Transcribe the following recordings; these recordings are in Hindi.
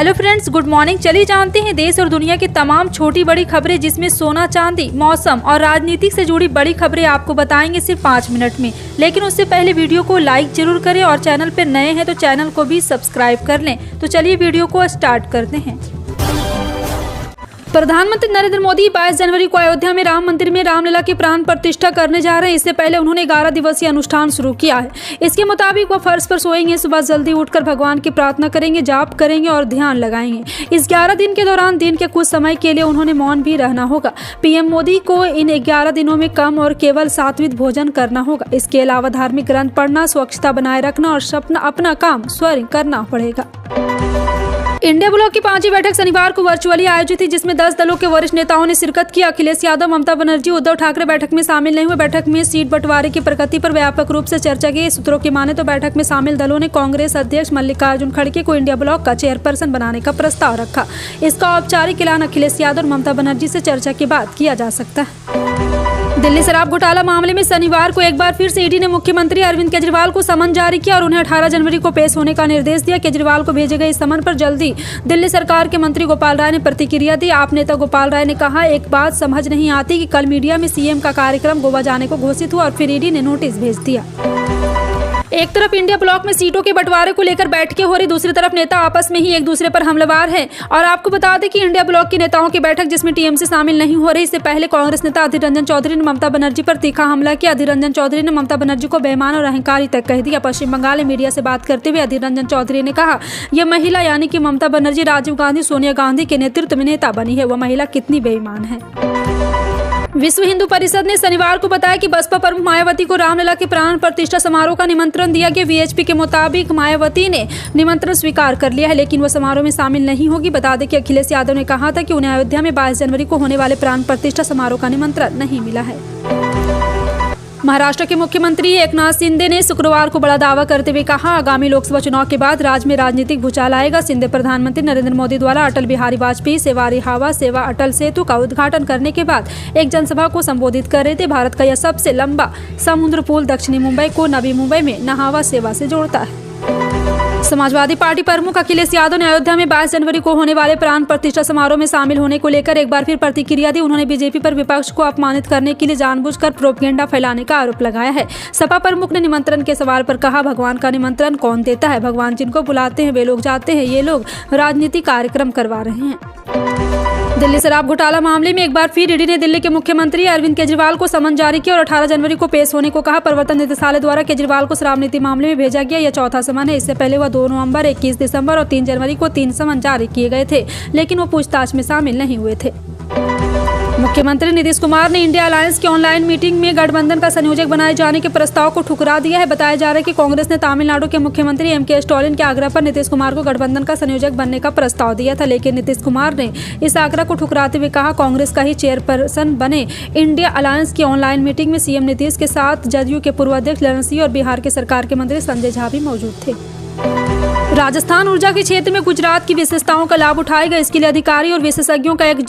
Hello friends, good morning. चलिए जानते हैं देश और दुनिया की तमाम छोटी बड़ी खबरें, जिसमें सोना चांदी, मौसम और राजनीति से जुड़ी बड़ी खबरें आपको बताएंगे सिर्फ 5 मिनट में। लेकिन उससे पहले वीडियो को लाइक जरूर करें और चैनल पर नए हैं तो चैनल को भी सब्सक्राइब कर लें। तो चलिए वीडियो को स्टार्ट करते हैं। प्रधानमंत्री नरेंद्र मोदी 22 जनवरी को अयोध्या में राम मंदिर में रामलला की प्राण प्रतिष्ठा करने जा रहे हैं। इससे पहले उन्होंने 11 दिवसीय अनुष्ठान शुरू किया है। इसके मुताबिक वो फर्श पर सोएंगे, सुबह जल्दी उठकर भगवान की प्रार्थना करेंगे, जाप करेंगे और ध्यान लगाएंगे। इस 11 दिन के दौरान दिन के कुछ समय के लिए उन्होंने मौन भी रहना होगा। पीएम मोदी को इन 11 दिनों में कम और केवल सात्विक भोजन करना होगा। इसके अलावा धार्मिक ग्रंथ पढ़ना, स्वच्छता बनाए रखना और अपना काम स्वयं करना पड़ेगा। इंडिया ब्लॉक की 5वीं बैठक शनिवार को वर्चुअली आयोजित थी, जिसमें 10 दलों के वरिष्ठ नेताओं ने शिरकत की। अखिलेश यादव, ममता बनर्जी, उद्धव ठाकरे बैठक में शामिल नहीं हुए। बैठक में सीट बंटवारे की प्रगति पर व्यापक रूप से चर्चा की। सूत्रों की माने तो बैठक में शामिल दलों ने कांग्रेस अध्यक्ष मल्लिकार्जुन खड़गे को इंडिया ब्लॉक का चेयरपर्सन बनाने का प्रस्ताव रखा। इसका औपचारिक ऐलान अखिलेश यादव और ममता बनर्जी से चर्चा के बाद किया जा सकता है। दिल्ली शराब घोटाला मामले में शनिवार को एक बार फिर से ईडी ने मुख्यमंत्री अरविंद केजरीवाल को समन जारी किया और उन्हें 18 जनवरी को पेश होने का निर्देश दिया। केजरीवाल को भेजे गए इस समन पर जल्दी दिल्ली सरकार के मंत्री गोपाल राय ने प्रतिक्रिया दी। आप नेता गोपाल राय ने कहा, एक बात समझ नहीं आती कि कल मीडिया में सीएम का कार्यक्रम गोवा जाने को घोषित हुआ और फिर ईडी ने नोटिस भेज दिया। एक तरफ इंडिया ब्लॉक में सीटों के बंटवारे को लेकर बैठकें हो रही, दूसरी तरफ नेता आपस में ही एक दूसरे पर हमलावर हैं। और आपको बता दें कि इंडिया ब्लॉक के नेताओं की बैठक, जिसमें टीएमसी शामिल नहीं हो रही, इससे पहले कांग्रेस नेता अधीर रंजन चौधरी ने ममता बनर्जी पर तीखा हमला किया। अधीर रंजन चौधरी ने ममता बनर्जी को बेईमान और अहंकारी तक कह दिया। पश्चिम बंगाल में मीडिया से बात करते हुए अधीर रंजन चौधरी ने कहा, यह महिला यानी कि ममता बनर्जी राजीव गांधी, सोनिया गांधी के नेतृत्व में नेता बनी है, वह महिला कितनी बेईमान है। विश्व हिंदू परिषद ने शनिवार को बताया कि बसपा प्रमुख मायावती को रामलला के प्राण प्रतिष्ठा समारोह का निमंत्रण दिया गया। वीएचपी के मुताबिक मायावती ने निमंत्रण स्वीकार कर लिया है, लेकिन वह समारोह में शामिल नहीं होगी। बता दें कि अखिलेश यादव ने कहा था कि उन्हें अयोध्या में 22 जनवरी को होने वाले प्राण प्रतिष्ठा समारोह का निमंत्रण नहीं मिला है। महाराष्ट्र के मुख्यमंत्री एकनाथ शिंदे ने शुक्रवार को बड़ा दावा करते हुए कहा, आगामी लोकसभा चुनाव के बाद राज्य में राजनीतिक भूचाल आएगा। शिंदे प्रधानमंत्री नरेंद्र मोदी द्वारा अटल बिहारी वाजपेयी सेवारी हावा सेवा अटल सेतु का उद्घाटन करने के बाद एक जनसभा को संबोधित कर रहे थे। भारत का यह सबसे लंबा समुद्र पुल दक्षिणी मुंबई को नवी मुंबई में नहावा सेवा से जोड़ता है। समाजवादी पार्टी प्रमुख अखिलेश यादव ने अयोध्या में 22 जनवरी को होने वाले प्राण प्रतिष्ठा समारोह में शामिल होने को लेकर एक बार फिर प्रतिक्रिया दी। उन्होंने बीजेपी पर विपक्ष को अपमानित करने के लिए जानबूझकर प्रोपेगेंडा फैलाने का आरोप लगाया है। सपा प्रमुख ने निमंत्रण के सवाल पर कहा, भगवान का निमंत्रण कौन देता है? भगवान जिनको बुलाते हैं वे लोग जाते हैं। ये लोग राजनीतिक कार्यक्रम करवा रहे हैं। दिल्ली शराब घोटाला मामले में एक बार फिर ईडी ने दिल्ली के मुख्यमंत्री अरविंद केजरीवाल को समन जारी किया और 18 जनवरी को पेश होने को कहा। प्रवर्तन निदेशालय द्वारा केजरीवाल को शराब नीति मामले में भेजा गया। यह चौथा समन है। इससे पहले वह 2 नवंबर, 21 दिसंबर और 3 जनवरी को 3 समन जारी किए गए थे, लेकिन वो पूछताछ में शामिल नहीं हुए थे। मुख्यमंत्री नीतीश कुमार ने इंडिया अलायंस की ऑनलाइन मीटिंग में गठबंधन का संयोजक बनाए जाने के प्रस्ताव को ठुकरा दिया है। बताया जा रहा है कि कांग्रेस ने तमिलनाडु के मुख्यमंत्री एमके स्टालिन के आग्रह पर नीतीश कुमार को गठबंधन का संयोजक बनने का प्रस्ताव दिया था, लेकिन नीतीश कुमार ने इस आग्रह को ठुकराते हुए कहा, कांग्रेस का ही चेयरपर्सन बने। इंडिया अलायंस की ऑनलाइन मीटिंग में सीएम नीतीश के साथ जदयू के पूर्व अध्यक्ष ललन सिंह और बिहार के सरकार के मंत्री संजय झा भी मौजूद थे। राजस्थान ऊर्जा के क्षेत्र में गुजरात की विशेषताओं का लाभ उठाएगा। इसके लिए अधिकारी और विशेषज्ञों का एक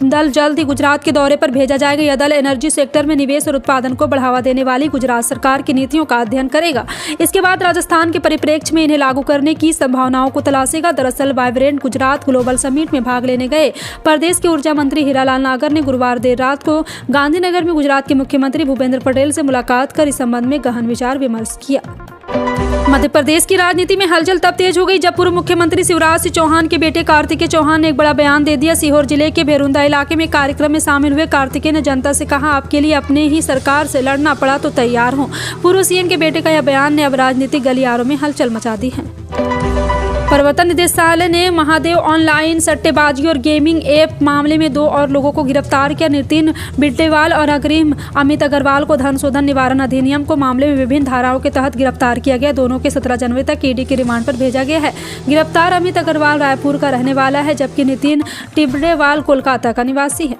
दल जल्द ही गुजरात के दौरे पर भेजा जाएगा। यह दल एनर्जी सेक्टर में निवेश और उत्पादन को बढ़ावा देने वाली गुजरात सरकार की नीतियों का अध्ययन करेगा। इसके बाद राजस्थान के परिप्रेक्ष्य में इन्हें लागू करने की संभावनाओं को तलाशेगा। दरअसल वाइब्रेंट गुजरात ग्लोबल समिट में भाग लेने गए प्रदेश के ऊर्जा मंत्री हीरालाल नागर ने गुरुवार देर रात को गांधीनगर में गुजरात के मुख्यमंत्री भूपेंद्र पटेल से मुलाकात कर इस संबंध में गहन विचार विमर्श किया। मध्य प्रदेश की राजनीति में हलचल तब तेज हो गई जब पूर्व मुख्यमंत्री शिवराज सिंह चौहान के बेटे कार्तिकेय चौहान ने एक बड़ा बयान दे दिया। सीहोर जिले के भेरुंदा इलाके में कार्यक्रम में शामिल हुए कार्तिकेय ने जनता से कहा, आपके लिए अपने ही सरकार से लड़ना पड़ा तो तैयार हूं। पूर्व सीएम के बेटे का यह बयान ने अब राजनीतिक गलियारों में हलचल मचा दी है। प्रवर्तन निदेशालय ने महादेव ऑनलाइन सट्टेबाजी और गेमिंग ऐप मामले में 2 और लोगों को गिरफ्तार किया। नितिन बिट्टेवाल और अग्रिम अमित अग्रवाल को धन शोधन निवारण अधिनियम को मामले में विभिन्न धाराओं के तहत गिरफ्तार किया गया। दोनों के 17 जनवरी तक ईडी के रिमांड पर भेजा गया है। गिरफ्तार अमित अग्रवाल रायपुर का रहने वाला है, जबकि नितिन टिब्रेवाल कोलकाता का निवासी है।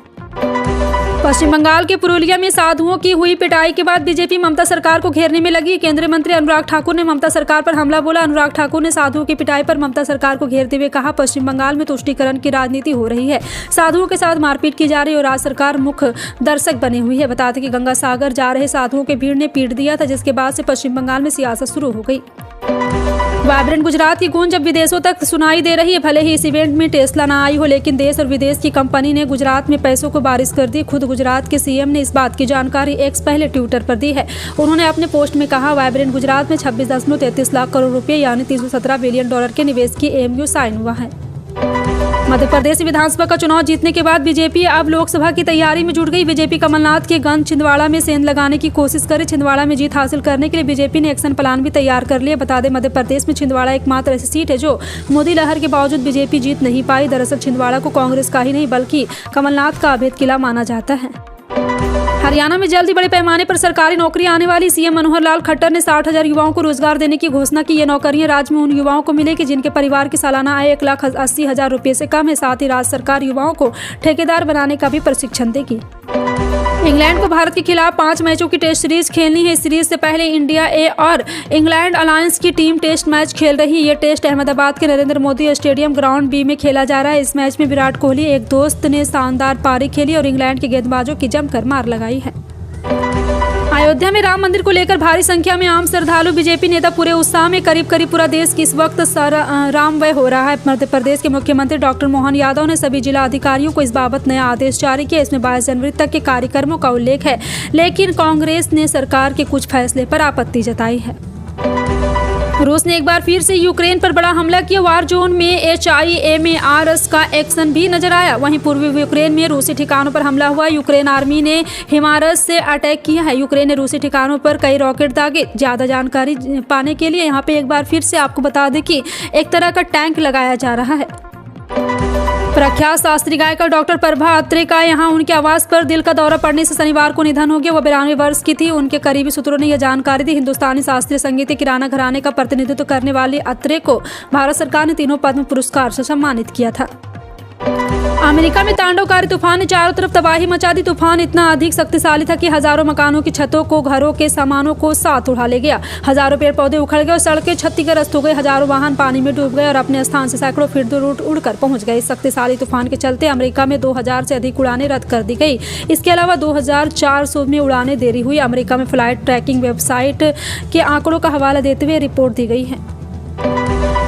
पश्चिम बंगाल के पुरुलिया में साधुओं की हुई पिटाई के बाद बीजेपी ममता सरकार को घेरने में लगी। केंद्रीय मंत्री अनुराग ठाकुर ने ममता सरकार पर हमला बोला। अनुराग ठाकुर ने साधुओं की पिटाई पर ममता सरकार को घेरते हुए कहा, पश्चिम बंगाल में तुष्टीकरण की राजनीति हो रही है, साधुओं के साथ मारपीट की जा रही और राज्य सरकार मुख्य दर्शक बनी हुई है। बताते कि गंगा सागर जा रहे साधुओं के भीड़ ने पीट दिया था, जिसके बाद से पश्चिम बंगाल में सियासत शुरू हो गई। वाइब्रेंट गुजरात की गूंज अब विदेशों तक सुनाई दे रही है। भले ही इस इवेंट में टेस्ला ना आई हो, लेकिन देश और विदेश की कंपनी ने गुजरात में पैसों को बारिश कर दी। खुद गुजरात के सीएम ने इस बात की जानकारी एक्स पहले ट्विटर पर दी है। उन्होंने अपने पोस्ट में कहा, वाइब्रेंट गुजरात में 26.33 लाख करोड़ रुपए यानी $317 बिलियन के निवेश की एमयू साइन हुआ है। मध्य प्रदेश विधानसभा का चुनाव जीतने के बाद बीजेपी अब लोकसभा की तैयारी में जुट गई। बीजेपी कमलनाथ के गंज छिंदवाड़ा में सेंध लगाने की कोशिश करे। छिंदवाड़ा में जीत हासिल करने के लिए बीजेपी ने एक्शन प्लान भी तैयार कर लिया। बता दें, मध्य प्रदेश में छिंदवाड़ा एकमात्र ऐसी सीट है जो मोदी लहर के बावजूद बीजेपी जीत नहीं पाई। दरअसल छिंदवाड़ा को कांग्रेस का ही नहीं बल्कि कमलनाथ का अभेद किला माना जाता है। हरियाणा में जल्द ही बड़े पैमाने पर सरकारी नौकरी आने वाली। सीएम मनोहर लाल खट्टर ने 60,000 युवाओं को रोजगार देने की घोषणा की। ये नौकरियां राज्य में उन युवाओं को मिलेगी जिनके परिवार की सालाना आय 1,80,000 रुपये से कम है। साथ ही राज्य सरकार युवाओं को ठेकेदार बनाने का भी प्रशिक्षण देगी। इंग्लैंड को भारत के खिलाफ 5 मैचों की टेस्ट सीरीज खेलनी है। इस सीरीज से पहले इंडिया ए और इंग्लैंड अलायंस की टीम टेस्ट मैच खेल रही है। ये टेस्ट अहमदाबाद के Narendra Modi stadium ground B में खेला जा रहा है। इस मैच में विराट कोहली एक दोस्त ने शानदार पारी खेली और इंग्लैंड के गेंदबाजों की जमकर मार लगाई है। अयोध्या में राम मंदिर को लेकर भारी संख्या में आम श्रद्धालु। बीजेपी नेता पूरे उत्साह में। करीब पूरा देश इस वक्त राममय हो रहा है। मध्य प्रदेश के मुख्यमंत्री डॉक्टर मोहन यादव ने सभी जिला अधिकारियों को इस बाबत नया आदेश जारी किया। इसमें 22 जनवरी तक के कार्यक्रमों का उल्लेख है, लेकिन कांग्रेस ने सरकार के कुछ फैसले पर आपत्ति जताई है। रूस ने एक बार फिर से यूक्रेन पर बड़ा हमला किया। वार जोन में HIMARS का एक्शन भी नजर आया। वहीं पूर्वी यूक्रेन में रूसी ठिकानों पर हमला हुआ। यूक्रेन आर्मी ने हिमारस से अटैक किया है। यूक्रेन ने रूसी ठिकानों पर कई रॉकेट दागे। ज्यादा जानकारी पाने के लिए यहाँ पे एक बार फिर से आपको बता दें कि एक तरह का टैंक लगाया जा रहा है। प्रख्यात शास्त्रीय गायिका डॉक्टर प्रभा अत्रे का यहाँ उनके आवास पर दिल का दौरा पड़ने से शनिवार को निधन हो गया। वह 92 वर्ष की थी। उनके करीबी सूत्रों ने यह जानकारी दी। हिंदुस्तानी शास्त्रीय संगीत के किराना घराने का प्रतिनिधित्व करने वाली अत्रे को भारत सरकार ने 3 पद्म पुरस्कार से सम्मानित किया था। अमेरिका में तांडवकारी तूफान ने चारों तरफ तबाही मचा दी। तूफान इतना अधिक शक्तिशाली था कि हजारों मकानों की छतों को, घरों के सामानों को साथ उड़ा ले गया। हजारों पेड़ पौधे उखड़ गए और सड़कें क्षतिग्रस्त हो गई। हजारों वाहन पानी में डूब गए और अपने स्थान से सैकड़ों फीट दूर उड़कर पहुंच गए। इस शक्तिशाली तूफान के चलते अमेरिका में 2000 से अधिक उड़ानें रद्द कर दी गई। इसके अलावा 2400 में उड़ानें देरी हुई। अमेरिका में फ्लाइट ट्रैकिंग वेबसाइट के आंकड़ों का हवाला देते हुए रिपोर्ट दी गई है।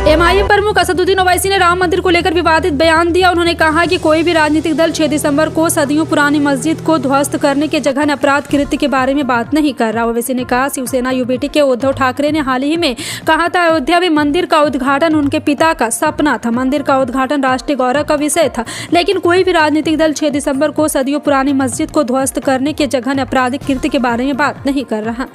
MIM प्रमुख असदुद्दीन ओवैसी ने राम मंदिर को लेकर विवादित बयान दिया। उन्होंने कहा कि कोई भी राजनीतिक दल 6 दिसंबर को सदियों पुरानी मस्जिद को ध्वस्त करने के जघन्य अपराध कृत्य के बारे में बात नहीं कर रहा। ओवैसी ने कहा, शिवसेना UBT के उद्धव ठाकरे ने हाल ही में कहा था अयोध्या में मंदिर का उद्घाटन उनके पिता का सपना था। मंदिर का उद्घाटन राष्ट्रीय गौरव का विषय था, लेकिन कोई भी राजनीतिक दल 6 दिसंबर को सदियों पुरानी मस्जिद को ध्वस्त करने के जघन्य आपराधिक कृत्य के बारे में बात नहीं कर रहा।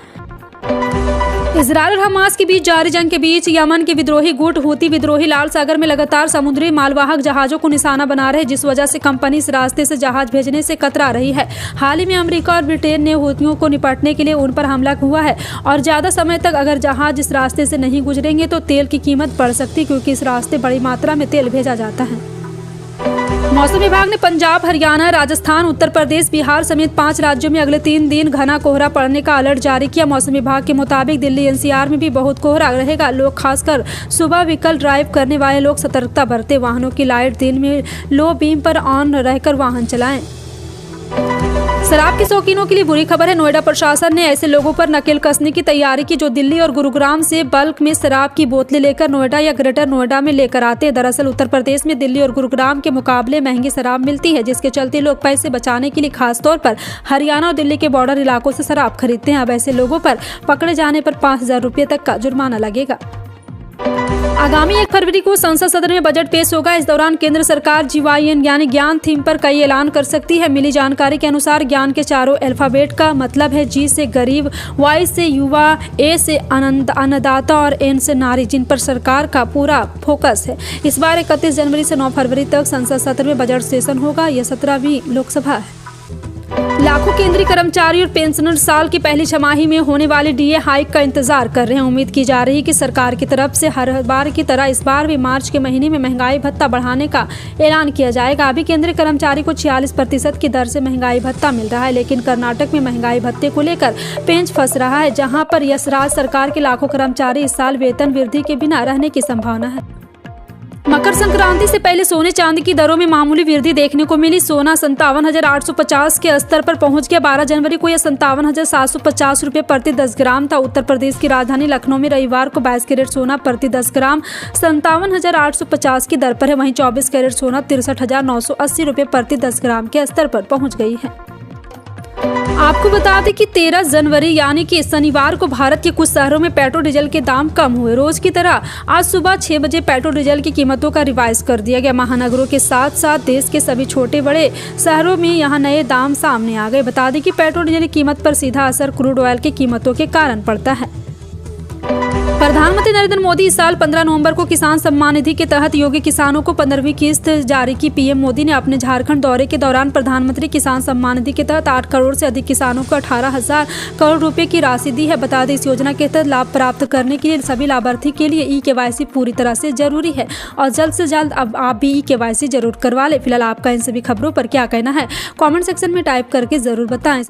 इजरायल और हमास के बीच जारी जंग के बीच यमन के विद्रोही गुट हूती विद्रोही लाल सागर में लगातार समुद्री मालवाहक जहाजों को निशाना बना रहे, जिस वजह से कंपनी इस रास्ते से जहाज भेजने से कतरा रही है। हाल ही में अमेरिका और ब्रिटेन ने हूतियों को निपटने के लिए उन पर हमला हुआ है और ज्यादा समय तक अगर जहाज इस रास्ते से नहीं गुजरेंगे तो तेल की कीमत बढ़ सकती, क्योंकि इस रास्ते बड़ी मात्रा में तेल भेजा जाता है। मौसम विभाग ने पंजाब, हरियाणा, राजस्थान, उत्तर प्रदेश, बिहार समेत 5 राज्यों में अगले 3 दिन घना कोहरा पड़ने का अलर्ट जारी किया। मौसम विभाग के मुताबिक दिल्ली NCR में भी बहुत कोहरा रहेगा। लोग खासकर सुबह व्हीकल ड्राइव करने वाले लोग सतर्कता बरतें। वाहनों की लाइट दिन में लो बीम पर ऑन रहकर वाहन चलाएं। शराब के शौकीनों के लिए बुरी खबर है। नोएडा प्रशासन ने ऐसे लोगों पर नकेल कसने की तैयारी की जो दिल्ली और गुरुग्राम से बल्क में शराब की बोतलें लेकर नोएडा या ग्रेटर नोएडा में लेकर आते हैं। दरअसल उत्तर प्रदेश में दिल्ली और गुरुग्राम के मुकाबले महंगी शराब मिलती है, जिसके चलते लोग पैसे बचाने के लिए खासतौर पर हरियाणा और दिल्ली के बॉर्डर इलाकों से शराब खरीदते हैं। अब ऐसे लोगों पर पकड़े जाने पर 5000 रुपये तक का जुर्माना लगेगा। आगामी 1 फरवरी को संसद सदन में बजट पेश होगा। इस दौरान केंद्र सरकार GYN यानी ज्ञान थीम पर कई ऐलान कर सकती है। मिली जानकारी के अनुसार ज्ञान के चारों अल्फाबेट का मतलब है G से गरीब, Y से युवा, A से अन्नदाता और N से नारी, जिन पर सरकार का पूरा फोकस है। इस बार 31 जनवरी से 9 फरवरी तक संसद सत्र में बजट सेशन होगा। यह 17वीं लोकसभा है। लाखों केंद्रीय कर्मचारी और पेंशनर साल की पहली छमाही में होने वाली DA हाइक का इंतजार कर रहे हैं। उम्मीद की जा रही है कि सरकार की तरफ से हर बार की तरह इस बार भी मार्च के महीने में महंगाई भत्ता बढ़ाने का ऐलान किया जाएगा। अभी केंद्रीय कर्मचारी को 46% की दर से महंगाई भत्ता मिल रहा है, लेकिन कर्नाटक में महंगाई भत्ते को लेकर पेंच फंस रहा है, जहाँ पर यश राज सरकार के लाखों कर्मचारी इस साल वेतन वृद्धि के बिना रहने की संभावना है। मकर संक्रांति से पहले सोने चांदी की दरों में मामूली वृद्धि देखने को मिली। सोना 57,850 के स्तर पर पहुंच गया। 12 जनवरी को यह 57,750 रुपये प्रति 10 ग्राम था। उत्तर प्रदेश की राजधानी लखनऊ में रविवार को 22 कैरेट सोना प्रति 10 ग्राम 57,850 की दर पर है। वहीं 24 कैरेट सोना 63,980 रुपये प्रति 10 ग्राम के स्तर पर पहुँच गई है। आपको बता दें कि 13 जनवरी यानी कि शनिवार को भारत के कुछ शहरों में पेट्रोल डीजल के दाम कम हुए। रोज की तरह आज सुबह 6 बजे पेट्रोल डीजल की कीमतों का रिवाइज कर दिया गया। महानगरों के साथ साथ देश के सभी छोटे बड़े शहरों में यहां नए दाम सामने आ गए। बता दें कि पेट्रोल डीजल की कीमत पर सीधा असर क्रूड ऑयल की कीमतों के कारण पड़ता है। प्रधानमंत्री नरेंद्र मोदी इस साल 15 नवंबर को किसान सम्मान निधि के तहत योग्य किसानों को 15वीं किस्त जारी की। पीएम मोदी ने अपने झारखंड दौरे के दौरान प्रधानमंत्री किसान सम्मान निधि के तहत 8 करोड़ से अधिक किसानों को 18,000 करोड़ रुपए की राशि दी है। बता दें, इस योजना के तहत लाभ प्राप्त करने के लिए सभी लाभार्थी के लिए KYC पूरी तरह से जरूरी है और जल्द से जल्द अब आप भी KYC जरूर करवा लें। फिलहाल आपका इन सभी खबरों पर क्या कहना है, कॉमेंट सेक्शन में टाइप करके जरूर बताएं।